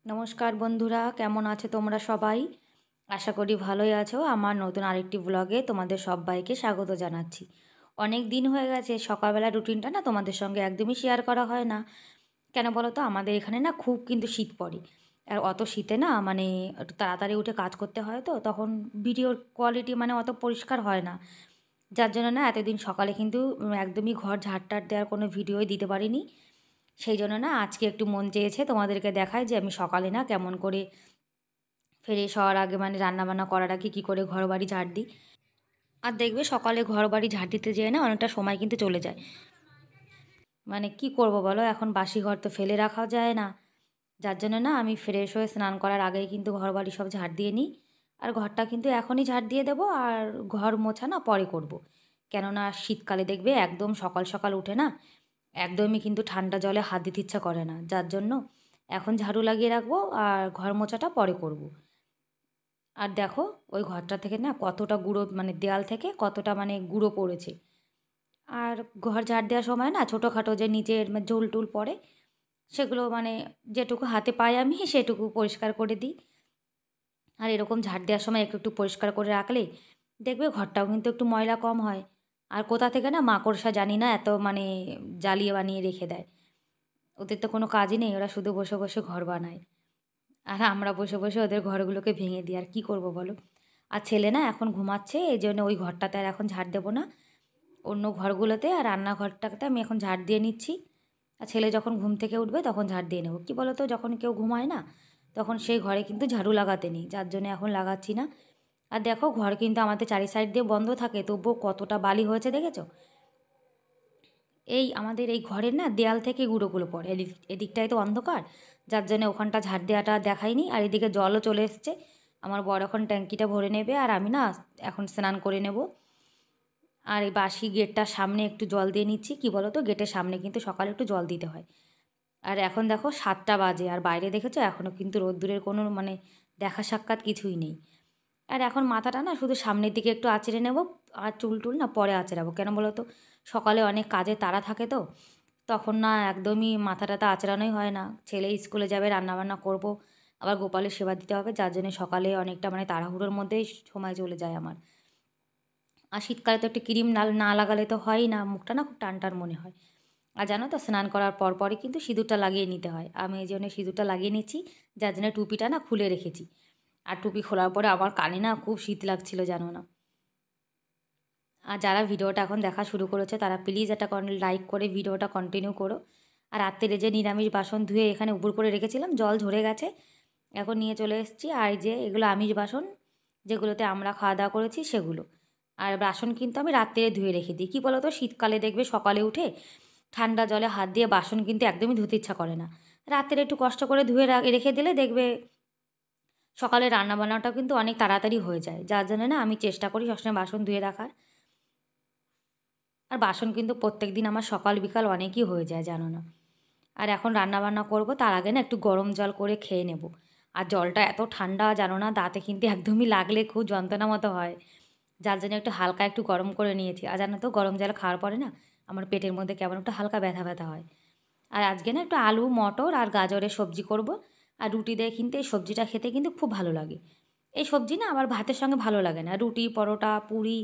নমস্কার বন্ধুরা, কেমন আছো তোমরা সবাই? আশা করি ভালোই আছো। আমার নতুন আরেকটি ব্লগে তোমাদের সবাইকে স্বাগত জানাচ্ছি। অনেক দিন হয়ে গেছে সকালবেলা রুটিনটা না তোমাদের সঙ্গে একদমই শেয়ার করা হয় না। কেন বলো তো, আমাদের এখানে না খুব কিন্তু শীত পড়ে। আর অত শীতে না মানে একটু তাড়াতাড়ি উঠে কাজ করতে হয়, তো তখন ভিডিওর কোয়ালিটি মানে অত পরিষ্কার হয় না। যার জন্য না এতদিন সকালে কিন্তু একদমই ঘর ঝাড়-টাড় দেওয়ার কোনো ভিডিওই দিতে পারিনি। সেই জন্য না আজকে একটু মন চেয়েছে তোমাদেরকে দেখাই যে আমি সকালে না কেমন করে ফ্রেশ হওয়ার আগে মানে রান্নাবান্না করার আগে কী করে ঘরবাড়ি ঝাড় দিই। আর দেখবে সকালে ঘরবাড়ি ঝাড় দিতে যেয়ে না অনেকটা সময় কিন্তু চলে যায়। মানে কি করব বলো, এখন বাসি ঘর তো ফেলে রাখা যায় না। যার জন্য না আমি ফ্রেশ হয়ে স্নান করার আগেই কিন্তু ঘরবাড়ি সব ঝাড় দিয়ে নিই। আর ঘরটা কিন্তু এখনই ঝাড় দিয়ে দেবো, আর ঘর মোছা না পরে করব। কেননা শীতকালে দেখবে একদম সকাল সকাল উঠে না একদমই কিন্তু ঠান্ডা জলে হাত দিতে ইচ্ছা করে না। যার জন্য এখন ঝাড়ু লাগিয়ে রাখবো আর ঘর মোছাটা পরে করব। আর দেখো ওই ঘরটা থেকে না কতটা গুঁড়ো, মানে দেয়াল থেকে কতটা মানে গুঁড়ো পড়েছে। আর ঘর ঝাড় দেওয়ার সময় না ছোটোখাটো যে নিচের ঝুল টুল পড়ে, সেগুলো মানে যেটুকু হাতে পাই আমি সেটুকু পরিষ্কার করে দিই। আর এরকম ঝাড় দেওয়ার সময় একটু একটু পরিষ্কার করে রাখলে দেখবে ঘরটাও কিন্তু একটু ময়লা কম হয়। আর কোথা থেকে না মাকড়সা জানি না এত মানে জ্বালিয়ে বানিয়ে রেখে দেয়। ওদের তো কোনো কাজই নেই, ওরা শুধু বসে বসে ঘর বানায়। আর আমরা বসে বসে ওদের ঘরগুলোকে ভেঙে দিই। আর কী করব বলো? আর ছেলে না এখন ঘুমাচ্ছে, এই জন্য ওই ঘরটাতে আর এখন ঝাড় দেবো না। অন্য ঘরগুলোতে আর রান্নাঘরটাতে আমি এখন ঝাড় দিয়ে নিচ্ছি। আর ছেলে যখন ঘুম থেকে উঠবে তখন ঝাড় দিয়ে নেব। কী বলো তো, যখন কেউ ঘুমায় না তখন সেই ঘরে কিন্তু ঝাড়ু লাগাতে নেই, যার জন্য এখন লাগাচ্ছি না। আর দেখো ঘর কিন্তু আমাদের চারি সাইড দিয়ে বন্ধ থাকে, তবুও কতটা বালি হয়েছে দেখেছো? এই আমাদের এই ঘরের না দেয়াল থেকে গুঁড়োগুলো পড়ে, এদিকটায় তো অন্ধকার, যার জন্য ওখানটা ঝাড় দেওয়াটা দেখায়নি। আর এদিকে জলও চলে এসছে। আমার বর এখন ট্যাঙ্কিটা ভরে নেবে আর আমি না এখন স্নান করে নেব। আর এই বাসি গেটটার সামনে একটু জল দিয়ে নিচ্ছি। কি বলো তো, গেটের সামনে কিন্তু সকালে একটু জল দিতে হয়। আর এখন দেখো 7টা বাজে আর বাইরে দেখেছো এখনও কিন্তু রোদ্দুরের কোনো মানে দেখা সাক্ষাৎ কিছুই নেই। আর এখন মাথাটা না শুধু সামনের দিকে একটু আঁচড়ে নেব। আর চুল টুল না পরে আঁচড়াবো। কেন বলো তো, সকালে অনেক কাজে তাড়া থাকে তো, তখন না একদমই মাথাটাতে আঁচড়ানোই হয় না। ছেলে স্কুলে যাবে, রান্নাবান্না করব, আবার গোপালের সেবা দিতে হবে, যার জন্য সকালে অনেকটা মানে তাড়াহুড়োর মধ্যেই সময় চলে যায় আমার। আর শীতকালে তো একটু ক্রিম না না লাগালে তো হয়ই না, মুখটা না খুব টান টান মনে হয়। আর জানো তো, স্নান করার পর পরই কিন্তু সিঁদুরটা লাগিয়ে নিতে হয়। আমি এই জন্য সিঁদুরটা লাগিয়ে নিচ্ছি, যার জন্য টুপিটা না খুলে রেখেছি। আর টুপি খোলার পরে আমার কানে না খুব শীত লাগছিল, জানো না। আর যারা ভিডিওটা এখন দেখা শুরু করেছে তারা প্লিজ একটা লাইক করে ভিডিওটা কন্টিনিউ করো। আর রাত্রে যে নিরামিষ বাসন ধুয়ে এখানে উপর করে রেখেছিলাম, জল ঝরে গেছে, এখন নিয়ে চলে এসেছি। আর এই যে এগুলো আমিষ বাসন, যেগুলোতে আমরা খাওয়া দাওয়া করেছি সেগুলো। আর বাসন কিন্তু আমি রাত্রে ধুয়ে রেখে দিই। কী বলো তো, শীতকালে দেখবে সকালে উঠে ঠান্ডা জলে হাত দিয়ে বাসন কিন্তু একদমই ধুতে ইচ্ছা করে না। রাত্রে একটু কষ্ট করে ধুয়ে রেখে দিলে দেখবে সকালে রান্নাবান্নাটাও কিন্তু অনেক তাড়াতাড়ি হয়ে যায়। যার জন্য না আমি চেষ্টা করি সবসময় বাসন ধুয়ে রাখার। আর বাসন কিন্তু প্রত্যেক দিন আমার সকাল বিকাল অনেকই হয়ে যায়, জানো না। আর এখন রান্নাবান্না করব, তার আগে না একটু গরম জল করে খেয়ে নেব। আর জলটা এত ঠান্ডা, জানো না, দাঁতে কিন্তু একদমই লাগলে খুব যন্ত্রণা মতো হয়। যার জন্য একটু হালকা একটু গরম করে নিয়েছি। আর জানো তো, গরম জল খাওয়ার পরে না আমার পেটের মধ্যে কেমন একটু হালকা ব্যথা ব্যথা হয়। আর আজকে না একটু আলু মটর আর গাজরের সবজি করব। আর রুটি দিয়ে কিন্তু এই সবজিটা খেতে কিন্তু খুব ভালো লাগে। এই সবজি না আবার ভাতের সঙ্গে ভালো লাগে না, রুটি পরোটা পুরি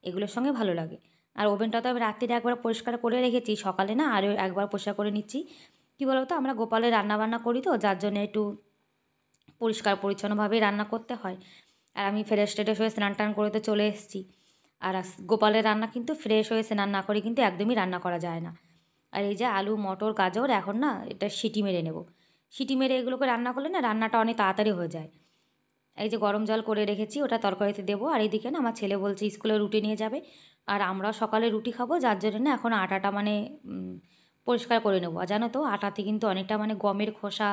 এগুলোর সঙ্গে ভালো লাগে। আর ওভেনটা তো আমি রাত্রিরে একবার পরিষ্কার করে রেখেছি, সকালে না আরও একবার পরিষ্কার করে নিচ্ছি। কী বলো তো, আমরা গোপালের রান্নাবান্না করি তো, যার জন্য একটু পরিষ্কার পরিচ্ছন্নভাবেই রান্না করতে হয়। আর আমি ফ্রেশ ট্রেশ হয়ে স্নান টান করে তো চলে এসেছি। আর গোপালের রান্না কিন্তু ফ্রেশ হয়ে স্নান না করে কিন্তু একদমই রান্না করা যায় না। আর এই যে আলু মটর গাজর এখন না এটা সিটি মেরে নেব। সিটি মেরে এগুলোকে রান্না করলে না রান্নাটা অনেক তাড়াতাড়ি হয়ে যায়। এই যে গরম জল করে রেখেছি, ওটা তরকারিতে দেবো। আর এইদিকে না আমার ছেলে বলছে স্কুলে রুটি নিয়ে যাবে, আর আমরাও সকালে রুটি খাবো, যার জন্য না এখন আটাটা মানে পরিষ্কার করে নেবো। আর জানো তো, আটাতে কিন্তু অনেকটা মানে গমের খোসা,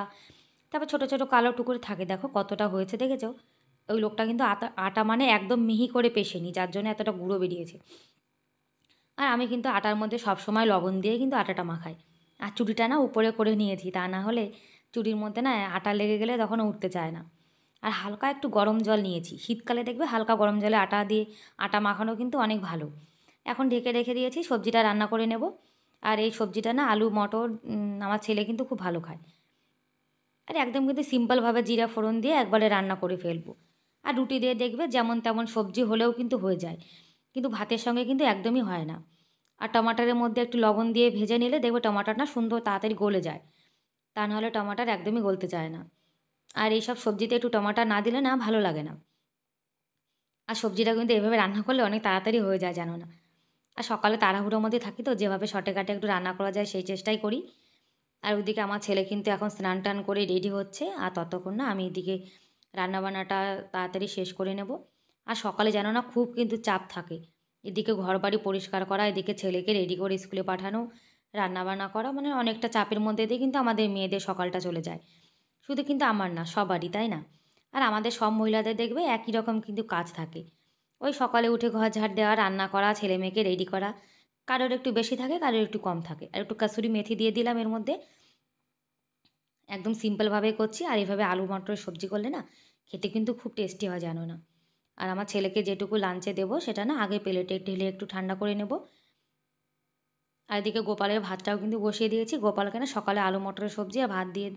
তারপর ছোটো ছোটো কালো টুকরো থাকে, দেখো কতটা হয়েছে দেখেছো? ওই লোকটা কিন্তু আটা আটা মানে একদম মিহি করে পেশেনি, যার জন্য এতটা গুঁড়ো বেরিয়েছে। আর আমি কিন্তু আটার মধ্যে সবসময় লবণ দিয়ে কিন্তু আটাটা মাখাই। আর চুড়িটা না উপরে করে নিয়েছি, তা না হলে চুড়ির মধ্যে না আটা লেগে গেলে তখন উঠতে চায় না। আর হালকা একটু গরম জল নিয়েছি, শীতকালে দেখবে হালকা গরম জলে আটা দিয়ে আটা মাখানো কিন্তু অনেক ভালো। এখন ঢেকে রেখে দিয়েছি, সবজিটা রান্না করে নেব। আর এই সবজিটা না আলু মটর আমার ছেলে কিন্তু খুব ভালো খায়। আর একদম কিন্তু সিম্পলভাবে জিরা ফোড়ন দিয়ে একবারে রান্না করে ফেলবো। আর রুটি দিয়ে দেখবে যেমন তেমন সবজি হলেও কিন্তু হয়ে যায়, কিন্তু ভাতের সঙ্গে কিন্তু একদমই হয় না। আর টমাটারের মধ্যে একটু লবণ দিয়ে ভেজে নিলে দেখবে টমাটারটা সুন্দর তাড়াতাড়ি গলে যায়, তা নাহলে টমাটার একদমই গলতে চায় না। আর এইসব সবজিতে একটু টমাটার না দিলে না ভালো লাগে না। আর সবজিটা কিন্তু এভাবে রান্না করলে অনেক তাড়াতাড়ি হয়ে যায়, জানো না। আর সকালে তাড়াহুড়োর মধ্যে থাকি তো, যেভাবে শর্টকাটে একটু রান্না করা যায় সেই চেষ্টাই করি। আর ওইদিকে আমার ছেলে কিন্তু এখন স্নান টান করে রেডি হচ্ছে, আর ততক্ষণ না আমি এদিকে রান্নাবান্নাটা তাড়াতাড়ি শেষ করে নেব। আর সকালে জানো না খুব কিন্তু চাপ থাকে, এদিকে ঘর বাড়ি পরিষ্কার করা, এদিকে ছেলেকে রেডি করে স্কুলে পাঠানো, রান্নাবান্না করা, মানে অনেকটা চাপের মধ্যে দিয়ে কিন্তু আমাদের মেয়েদের সকালটা চলে যায়। শুধু কিন্তু আমার না, সবারই, তাই না? আর আমাদের সব মহিলাদের দেখবে একই রকম কিন্তু কাজ থাকে। ওই সকালে উঠে ঘর ঝাড় দেওয়া, রান্না করা, ছেলে মেয়েকে রেডি করা, কারোর একটু বেশি থাকে কারোর একটু কম থাকে। আর একটু কাসুরি মেথি দিয়ে দিলাম এর মধ্যে, একদম সিম্পলভাবে করছি। আর এইভাবে আলু মটরের সবজি করলে না খেতে কিন্তু খুব টেস্টি হয়, জানো না। আর আমার ছেলেকে যেটুকু লাঞ্চে দেবো সেটা না আগে প্লেটে ঢেলে একটু ঠান্ডা করে নেব। আর এদিকে গোপালের ভাতটাও কিন্তু বসিয়ে দিয়েছি। গোপালকে না সকালে আলু মটরের সবজি আর ভাত দিয়ে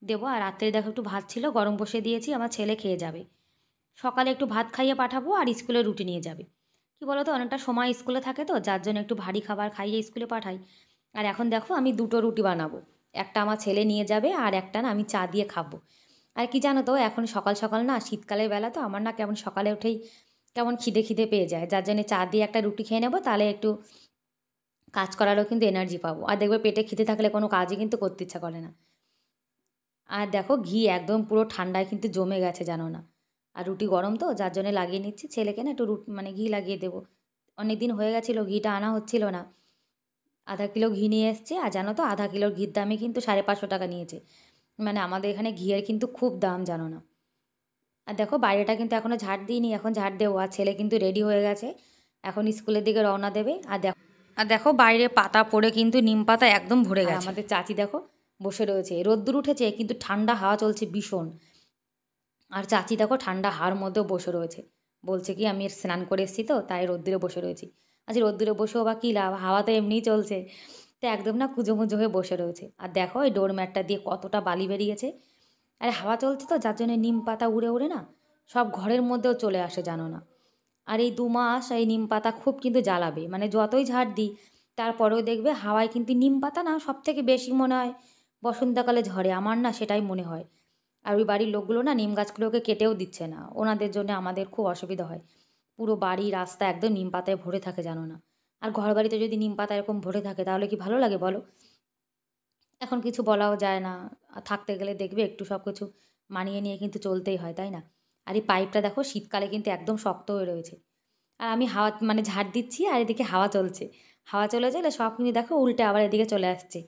দেবো, আর রাত্রে দেখো একটু ভাত ছিল গরম বসিয়ে দিয়েছি, আমার ছেলে খেয়ে যাবে। সকালে একটু ভাত খাইয়ে পাঠাবো আর স্কুলে রুটি নিয়ে যাবে। কি বলো তো, অনেকটা সময় স্কুলে থাকে তো, যার জন্য একটু ভারী খাবার খাইয়ে স্কুলে পাঠাই। আর এখন দেখো আমি দুটো রুটি বানাবো, একটা আমার ছেলে নিয়ে যাবে আর একটা না আমি চা দিয়ে খাবো। আর কি জানো তো, এখন সকাল সকাল না শীতকালের বেলা তো আমার না কেমন সকালে উঠেই কেমন খিদে খিদে পেয়ে যায়, যার জন্য চা দিয়ে একটা রুটি খেয়ে নেবো, তাহলে একটু কাজ করারও কিন্তু এনার্জি পাবো। আর দেখবে পেটে খিদে থাকলে কোনো কাজই কিন্তু করতে ইচ্ছা করে না। আর দেখো ঘি একদম পুরো ঠান্ডায় কিন্তু জমে গেছে, জানো না। আর রুটি গরম তো, যার জন্য লাগিয়ে নিচ্ছি। ছেলেকে না একটু মানে ঘি লাগিয়ে দেবো। অনেক দিন হয়ে গেছিলো ঘিটা আনা হচ্ছিল না। আধা কিলো ঘি নিয়ে এসছে, আর জানো তো আধা কিলোর ঘির দামই কিন্তু 550 টাকা নিয়েছে। মানে আমাদের এখানে ঘিয়ের কিন্তু খুব দাম, জানো না। আর দেখো বাইরেটা কিন্তু এখনও ঝাড় দিইনি, এখন ঝাড় দেবো। আর ছেলে কিন্তু রেডি হয়ে গেছে, এখন স্কুলের দিকে রওনা দেবে। আর দেখো বাইরে পাতা পড়ে কিন্তু নিম পাতা একদম ভরে গেছে। আমাদের চাচি দেখো বসে রয়েছে, রোদ্দুর উঠেছে কিন্তু ঠান্ডা হাওয়া চলছে ভীষণ। আর চাচি দেখো ঠান্ডা হাওয়ার মধ্যেও বসে রয়েছে, বলছে কি আমি স্নান করে এসেছি তো তাই রোদ্দুরে বসে রয়েছি। আজ রোদ্দুরে বসেও বা কী লাভ, হাওয়া তো এমনিই চলছে। তো একদম না কুজো মুজো হয়ে বসে রয়েছে। আর দেখো এই ডোরম্যাটটা দিয়ে কতটা বালি বেরিয়েছে। আরে হাওয়া চলছে তো, যার জন্য নিম পাতা উড়ে উড়ে না সব ঘরের মধ্যেও চলে আসে, জানো না। আর এই 2 মাস এই নিম পাতা খুব কিন্তু জ্বালাবে, মানে যতই ঝাড় দিই তারপরেও দেখবে হাওয়ায় কিন্তু নিম পাতা না সব থেকে বেশি মনে হয় বসন্তকালে ঝরে, আমার না সেটাই মনে হয়। আর ওই বাড়ির লোকগুলো না নিম গাছগুলোকে কেটেও দিচ্ছে না, ওনাদের জন্য আমাদের খুব অসুবিধা হয়। পুরো বাড়ি রাস্তা একদম নিম পাতায় ভরে থাকে, জানো না। আর ঘর বাড়িতে যদি নিম পাতা এরকম ভরে থাকে তাহলে কি ভালো লাগে বলো। এখন কিছু বলাও যায় না, আর থাকতে গেলে দেখবে একটু সব কিছু মানিয়ে নিয়ে কিন্তু চলতেই হয়, তাই না। আর এই পাইপটা দেখো শীতকালে কিন্তু একদম শক্ত হয়ে রয়েছে। আর আমি হাওয়া মানে ঝাড় দিচ্ছি আর এদিকে হাওয়া চলছে। হাওয়া চলে গেলে সব কিন্তু দেখো উল্টে আবার এদিকে চলে আসছে।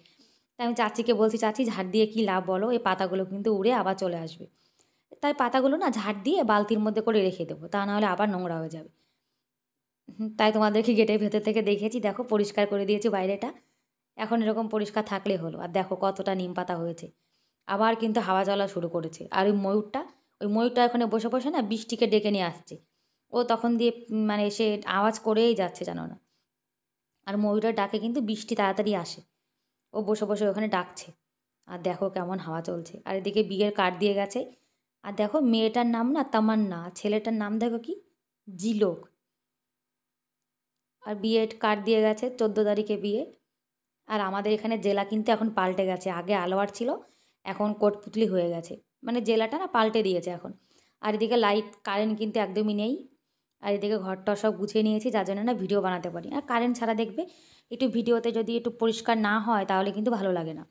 তাই আমি চাচিকে বলছি, চাচি ঝাড় দিয়ে কী লাভ বলো, এই পাতাগুলো কিন্তু উড়ে আবার চলে আসবে। তাই পাতাগুলো না ঝাড় দিয়ে বালতির মধ্যে করে রেখে দেবো, তা নাহলে আবার নোংরা হয়ে যাবে। তাই তোমাদেরকে গেটের ভেতর থেকে দেখেছি, দেখো পরিষ্কার করে দিয়েছি বাইরেটা। এখন এরকম পরিষ্কার থাকলে হলো। আর দেখো কতটা নিম পাতা হয়েছে, আবার কিন্তু হাওয়া চলা শুরু করেছে। আর ওই ময়ূরটা ওখানে বসে বসে না বৃষ্টিকে ডেকে নিয়ে আসছে। ও তখন দিয়ে মানে এসে আওয়াজ করেই যাচ্ছে, জানো না। আর ময়ূরের ডাকে কিন্তু বৃষ্টি তাড়াতাড়ি আসে, ও বসে বসে ওখানে ডাকছে। আর দেখো কেমন হাওয়া চলছে। আর এদিকে বিয়ের কার্ড দিয়ে গেছে। আর দেখো মেয়েটার নাম না তামান্না, ছেলেটার নাম দেখো কি, জিলোক। আর বিয়ের কার্ড দিয়ে গেছে, 14 তারিখে বিয়ে। আর আমাদের এখানে জেলা কিন্তু এখন পাল্টে গেছে, আগে আলোয়ার ছিল এখন কোটপুতলি হয়ে গেছে, মানে জেলাটা না পাল্টে দিয়েছে এখন। আর এদিকে লাইট কারেন্ট কিন্তু একদমই নেই। আর এদিকে ঘরটা সব গুছিয়ে নিয়েছি, যার জন্য না ভিডিও বানাতে পারি। আর কারেন্ট ছাড়া দেখবে একটু ভিডিওতে যদি একটু পরিষ্কার না হয় তাহলে কিন্তু ভালো লাগে না।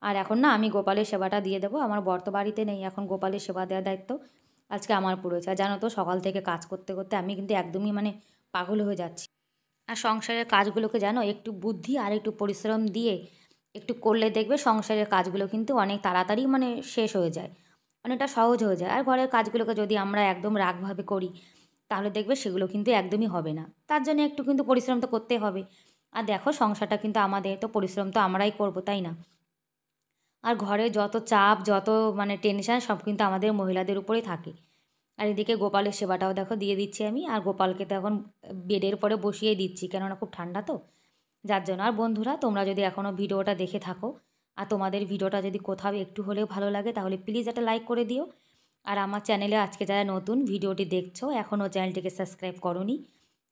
আর এখন না আমি গোপালের সেবাটা দিয়ে দেবো, আমার বর তো বাড়িতে নেই, এখন গোপালের সেবা দেওয়ার দায়িত্ব আজকে আমার পড়েছে। আর জানো তো সকাল থেকে কাজ করতে করতে আমি কিন্তু একদমই মানে পাগল হয়ে যাচ্ছি। আর সংসারের কাজগুলোকে জানো একটু বুদ্ধি আর একটু পরিশ্রম দিয়ে একটু করলে দেখবে সংসারের কাজগুলো কিন্তু অনেক তাড়াতাড়ি মানে শেষ হয়ে যায়, অনেকটা সহজ হয়ে যায়। আর ঘরের কাজগুলোকে যদি আমরা একদম রাগভাবে করি তাহলে দেখবে সেগুলো কিন্তু একদমই হবে না, তার জন্য একটু কিন্তু পরিশ্রম তো করতে হবে। আর দেখো সংসারটা কিন্তু আমাদের, তো পরিশ্রম তো আমরাই করবো, তাই না। আর ঘরে যত চাপ যত মানে টেনশন সব কিন্তু আমাদের মহিলাদের উপরেই থাকে। আর এদিকে গোপালের সেবাটাও দেখো দিয়ে দিচ্ছি আমি। আর গোপালকে তো এখন বেডের পরে বসিয়ে দিচ্ছি, কেননা খুব ঠান্ডা তো, যার জন্য। আর বন্ধুরা তোমরা যদি এখনও ভিডিওটা দেখে থাকো আর তোমাদের ভিডিওটা যদি কোথাও একটু হলেও ভালো লাগে তাহলে প্লিজ একটা লাইক করে দিও। আর আমার চ্যানেলে আজকে যারা নতুন ভিডিওটি দেখছো এখনও চ্যানেলটিকে সাবস্ক্রাইব করোনি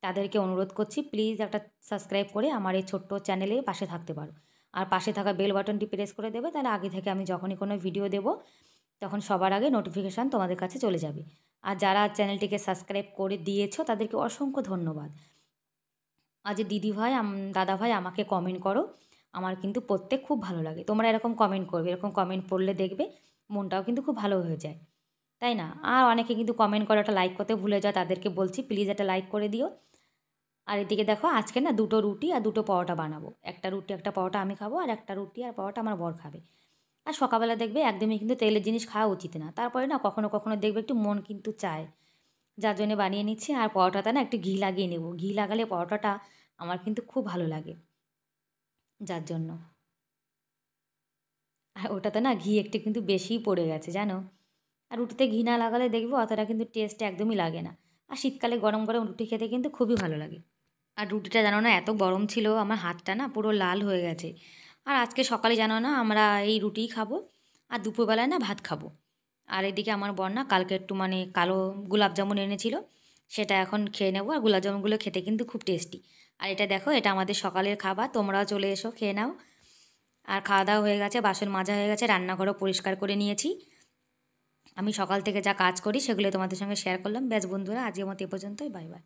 তাদেরকে অনুরোধ করছি প্লিজ একটা সাবস্ক্রাইব করে আমার এই ছোট্ট চ্যানেলে পাশে থাকতে পারো। আর পাশে থাকা বেল বাটনটি প্রেস করে দেবে, তাহলে আগে থেকে আমি যখনই কোনো ভিডিও দেবো তখন সবার আগে নোটিফিকেশান তোমাদের কাছে চলে যাবে। আর যারা চ্যানেলটিকে সাবস্ক্রাইব করে দিয়েছো তাদেরকে অসংখ্য ধন্যবাদ। আর যে দিদিভাই দাদাভাই আমাকে কমেন্ট করো, আমার কিন্তু পড়তে খুব ভালো লাগে। তোমরা এরকম কমেন্ট করবে, এরকম কমেন্ট পড়লে দেখবে মনটাও কিন্তু খুব ভালো হয়ে যায়, তাই না? আর অনেকে কিন্তু কমেন্ট করে একটা লাইক করতে ভুলে যায়, তাদেরকে বলছি প্লিজ একটা লাইক করে দিও। আর এদিকে দেখো আজকে না 2টো রুটি আর 2টো পরোটা বানাবো। একটা রুটি একটা পরোটা আমি খাবো, আর একটা রুটি আর পরোটা আমার বর খাবে। আর সকালবেলা দেখবে একদমই কিন্তু তেলের জিনিস খাওয়া উচিত না, তারপরে না কখনো কখনো দেখবে একটু মন কিন্তু চায়, যার জন্য বানিয়ে নিচ্ছি। আর পরোটাতে না একটু ঘি লাগিয়ে নেব, ঘি লাগালে পরোটাটা আমার কিন্তু খুব ভালো লাগে, যার জন্য। আর ওটাতে না ঘি একটু কিন্তু বেশিই পড়ে গেছে জানো। আর রুটিতে ঘি না লাগালে দেখবে অতটা কিন্তু টেস্ট একদমই লাগে না। আর শীতকালে গরম গরম রুটি খেতে কিন্তু খুবই ভালো লাগে। আর রুটিটা জানো না এত গরম ছিল, আমার হাতটা না পুরো লাল হয়ে গেছে। আর আজকে সকালে জানো না আমরা এই রুটিই খাবো, আর দুপুরবেলায় না ভাত খাবো। আর এদিকে আমার বর না কালকে একটু মানে কালো গোলাপ জামুন এনেছিল, সেটা এখন খেয়ে নেবো। আর গোলাপ জামুনগুলো খেতে কিন্তু খুব টেস্টি। আর এটা দেখো এটা আমাদের সকালের খাবার, তোমরাও চলে এসো খেয়ে নাও। আর খাওয়া দাওয়া হয়ে গেছে, বাসন মাজা হয়ে গেছে, রান্নাঘরও পরিষ্কার করে নিয়েছি। আমি সকাল থেকে যা কাজ করি সেগুলো তোমাদের সঙ্গে শেয়ার করলাম। ব্যাস বন্ধুরা, আজকের মতো এ পর্যন্তই, বাই বাই।